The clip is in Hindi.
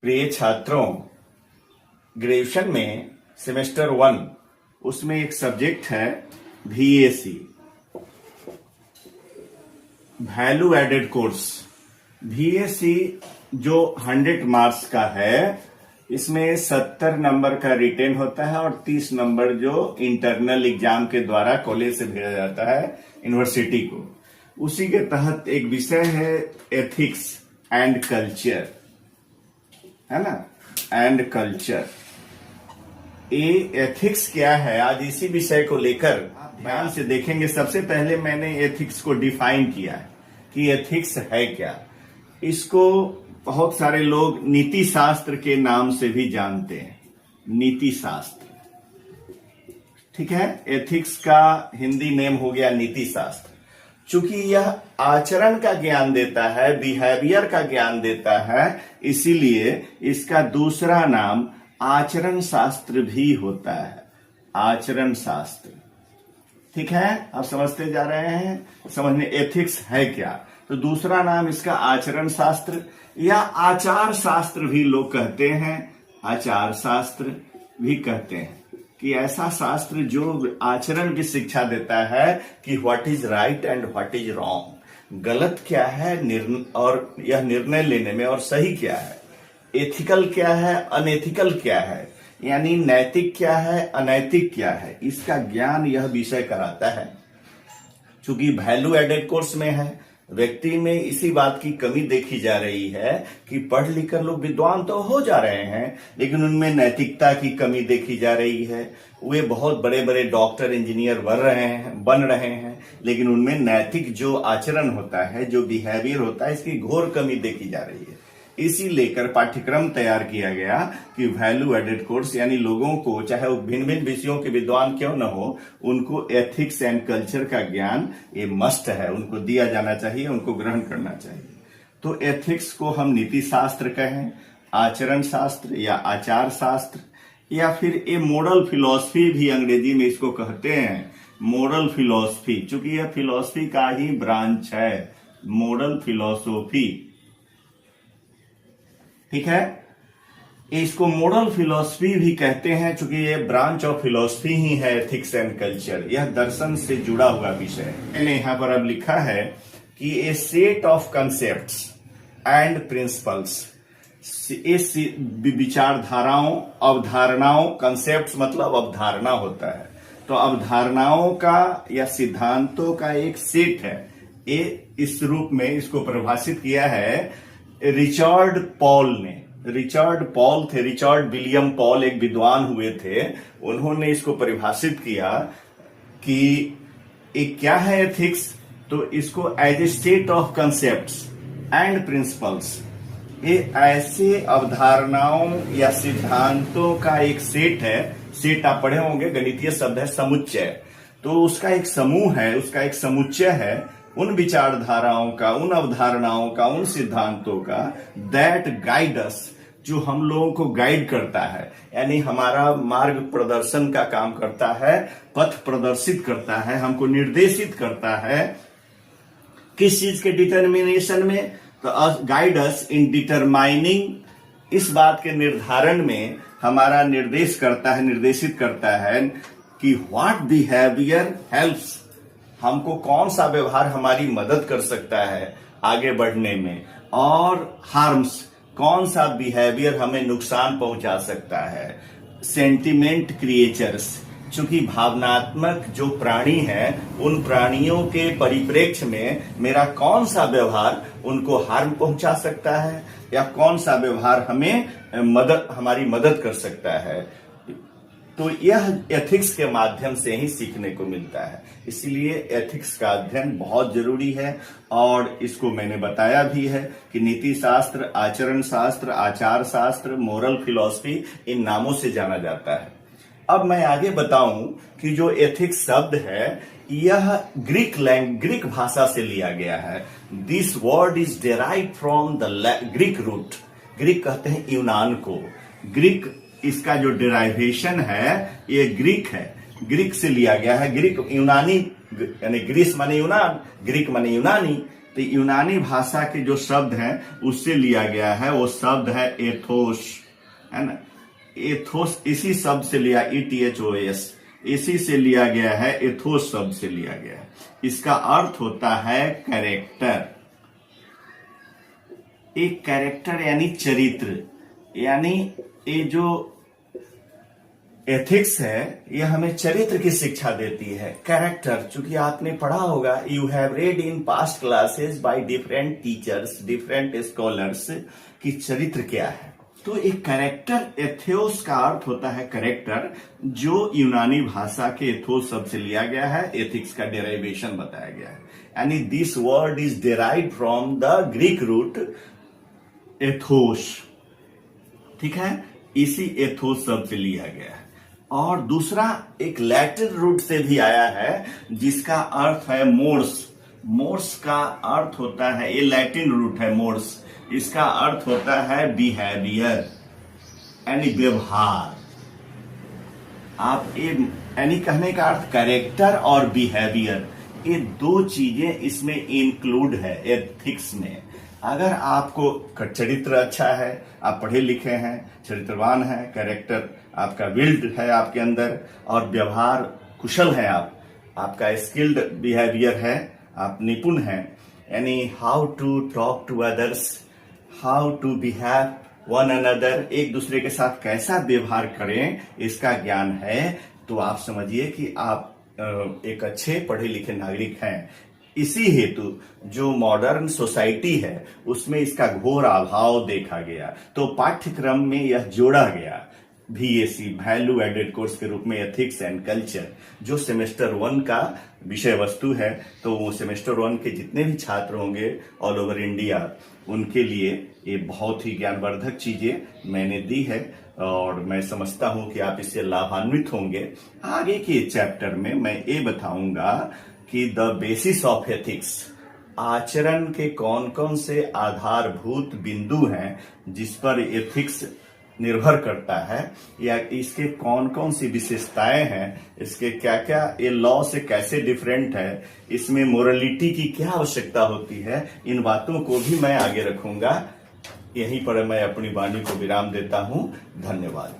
प्रिय छात्रों, ग्रेजुएशन में सेमेस्टर 1 उसमें एक सब्जेक्ट है VAC, value added course. VAC जो 100 मार्क्स का है, इसमें 70 नंबर का रिटेन होता है और 30 नंबर जो इंटरनल एग्जाम के द्वारा कॉलेज से भेजा जाता है यूनिवर्सिटी को। उसी के तहत एक विषय है एथिक्स एंड कल्चर, है ना, एंड कल्चर। ये एथिक्स क्या है, आज इसी विषय को लेकर ध्यान से देखेंगे। सबसे पहले मैंने एथिक्स को डिफाइन किया है कि एथिक्स है क्या। इसको बहुत सारे लोग नीति शास्त्र के नाम से भी जानते हैं, नीति शास्त्र, ठीक है। एथिक्स का हिंदी नेम हो गया नीति शास्त्र। चूंकि यह आचरण का ज्ञान देता है, बिहेवियर का ज्ञान देता है, इसीलिए इसका दूसरा नाम आचरण शास्त्र भी होता है, आचरण शास्त्र, ठीक है। आप समझते जा रहे हैं, समझने एथिक्स है क्या। तो दूसरा नाम इसका आचरण शास्त्र या आचार शास्त्र भी लोग कहते हैं, आचार शास्त्र भी कहते हैं कि ऐसा शास्त्र जो आचरण की शिक्षा देता है कि what is right and what is wrong, गलत क्या है और यह निर्णय लेने में, और सही क्या है, एथिकल क्या है, अनएथिकल क्या है, यानी नैतिक क्या है, अनैतिक क्या है, इसका ज्ञान यह विषय कराता है। चूंकि वैल्यू एडेड कोर्स में है, व्यक्ति में इसी बात की कमी देखी जा रही है कि पढ़ लिख कर लोग विद्वान तो हो जा रहे हैं, लेकिन उनमें नैतिकता की कमी देखी जा रही है। वे बहुत बड़े बड़े डॉक्टर, इंजीनियर बन रहे हैं, लेकिन उनमें नैतिक जो आचरण होता है, जो बिहेवियर होता है, इसकी घोर कमी देखी जा रही है। इसी लेकर पाठ्यक्रम तैयार किया गया कि वैल्यू एडेड कोर्स, यानी लोगों को, चाहे वो भिन्न भिन्न विषयों के विद्वान क्यों न हो, उनको एथिक्स एंड कल्चर का ज्ञान ये मस्ट है, उनको दिया जाना चाहिए, उनको ग्रहण करना चाहिए। तो एथिक्स को हम नीति शास्त्र कहें, आचरण शास्त्र या आचार शास्त्र, या फिर ये मोरल फिलॉसफी भी अंग्रेजी में इसको कहते हैं, मोरल फिलॉसफी। चूंकि यह फिलॉसफी का ही ब्रांच है, मोरल फिलॉसफी, ठीक है। इसको मोरल फिलॉसफी भी कहते हैं, चूंकि ये ब्रांच ऑफ फिलॉसफी ही है एथिक्स एंड कल्चर। यह दर्शन से जुड़ा हुआ विषय है। मैंने यहां पर अब लिखा है कि a set of concepts and principles, इस विचारधाराओं, अवधारणाओं, कंसेप्ट मतलब अवधारणा होता है, तो अवधारणाओं का या सिद्धांतों का एक सेट है। ये इस रूप में इसको परिभाषित किया है रिचर्ड पॉल ने। रिचर्ड विलियम पॉल एक विद्वान हुए थे, उन्होंने इसको परिभाषित किया कि एक क्या है एथिक्स। तो इसको as a state of concepts and principles, ये ऐसे अवधारणाओं या सिद्धांतों का एक सेट है। सेट आप पढ़े होंगे, गणितीय शब्द है समुच्चय। तो उसका एक समूह है, उसका एक समुच्चय है उन विचारधाराओं का, उन अवधारणाओं का, उन सिद्धांतों का, दैट गाइड अस, जो हम लोगों को गाइड करता है, यानी हमारा मार्ग प्रदर्शन का काम करता है, पथ प्रदर्शित करता है, हमको निर्देशित करता है। किस चीज के डिटर्मिनेशन में? तो गाइड अस इन डिटरमाइनिंग, इस बात के निर्धारण में हमारा निर्देश करता है, निर्देशित करता है कि व्हाट बिहेवियर हेल्प्स, हमको कौन सा व्यवहार हमारी मदद कर सकता है आगे बढ़ने में, और हार्म्स, कौन सा बिहेवियर हमें नुकसान पहुंचा सकता है। सेंटिमेंट क्रिएचर्स, चूंकि भावनात्मक जो प्राणी हैं, उन प्राणियों के परिप्रेक्ष्य में मेरा कौन सा व्यवहार उनको हार्म पहुंचा सकता है या कौन सा व्यवहार हमारी मदद कर सकता है। तो यह एथिक्स के माध्यम से ही सीखने को मिलता है। इसलिए एथिक्स का अध्ययन बहुत जरूरी है, और इसको मैंने बताया भी है कि नीति शास्त्र, आचरण शास्त्र, आचार शास्त्र, मोरल फिलॉसफी, इन नामों से जाना जाता है। अब मैं आगे बताऊं कि जो एथिक्स शब्द है, यह ग्रीक भाषा से लिया गया है। This word is derived from the Greek root. Greek कहते हैं यूनान को। ग्रीक, इसका जो डेराइवेशन है ये ग्रीक है, ग्रीक से लिया गया है। ग्रीक यूनानी, यानी ग्रीस माने यूनान, ग्रीक माने यूनानी, तो यूनानी भाषा के जो शब्द हैं उससे लिया गया है, वो शब्द है एथोस, है ना। एथोस इसी शब्द से लिया, ETHOS, इसी से लिया गया है, एथोस शब्द से लिया गया है। इसका अर्थ होता है कैरेक्टर। एक कैरेक्टर यानी चरित्र, यानी ये जो एथिक्स है ये हमें चरित्र की शिक्षा देती है। कैरेक्टर, चूंकि आपने पढ़ा होगा, you have read in past classes by different teachers, different scholars, कि चरित्र क्या है। तो एक कैरेक्टर, एथियोस का अर्थ होता है कैरेक्टर, जो यूनानी भाषा के एथोस शब्द से लिया गया है। एथिक्स का डेराइवेशन बताया गया है, यानी this word is derived from the Greek root ethos, ठीक है, इसी एथोस शब्द से लिया गया है। और दूसरा एक लैटिन रूट से भी आया है, जिसका अर्थ है मोर्स। मोर्स का अर्थ होता है, ये लैटिन रूट है मोर्स, इसका अर्थ होता है बिहेवियर, यानी व्यवहार। आप ये यानी कहने का अर्थ कैरेक्टर और बिहेवियर, ये दो चीजें इसमें इंक्लूड है एथिक्स में। अगर आपको चरित्र अच्छा है, आप पढ़े लिखे हैं, चरित्रवान है, कैरेक्टर आपका बिल्ड है आपके अंदर, और व्यवहार कुशल है, आपका स्किल्ड बिहेवियर है, आप निपुण हैं, यानी how to talk to others, how to behave one another, एक दूसरे के साथ कैसा व्यवहार करें, इसका ज्ञान है, तो आप समझिए कि आप एक अच्छे पढ़े लिखे नागरिक हैं। इसी हेतु जो मॉडर्न सोसाइटी है उसमें इसका घोर अभाव देखा गया, तो पाठ्यक्रम में यह जोड़ा गया। VAC, वैल्यू एडेड कोर्स के रूप में एथिक्स एंड कल्चर, जो सेमेस्टर 1 का विषय वस्तु है, तो वो सेमेस्टर 1 के जितने भी छात्र होंगे ऑल ओवर इंडिया, उनके लिए ये बहुत ही ज्ञानवर्धक चीजें मैंने दी है, और मैं समझता हूं कि आप इससे लाभान्वित होंगे। आगे के चैप्टर में मैं ये बताऊंगा कि द बेसिस ऑफ एथिक्स, आचरण के कौन कौन से आधारभूत बिंदु हैं जिस पर एथिक्स निर्भर करता है, या इसके कौन कौन सी विशेषताएं हैं, इसके क्या क्या, ये लॉ से कैसे डिफरेंट है, इसमें मोरलिटी की क्या आवश्यकता होती है, इन बातों को भी मैं आगे रखूंगा। यहीं पर मैं अपनी वाणी को विराम देता हूं। धन्यवाद।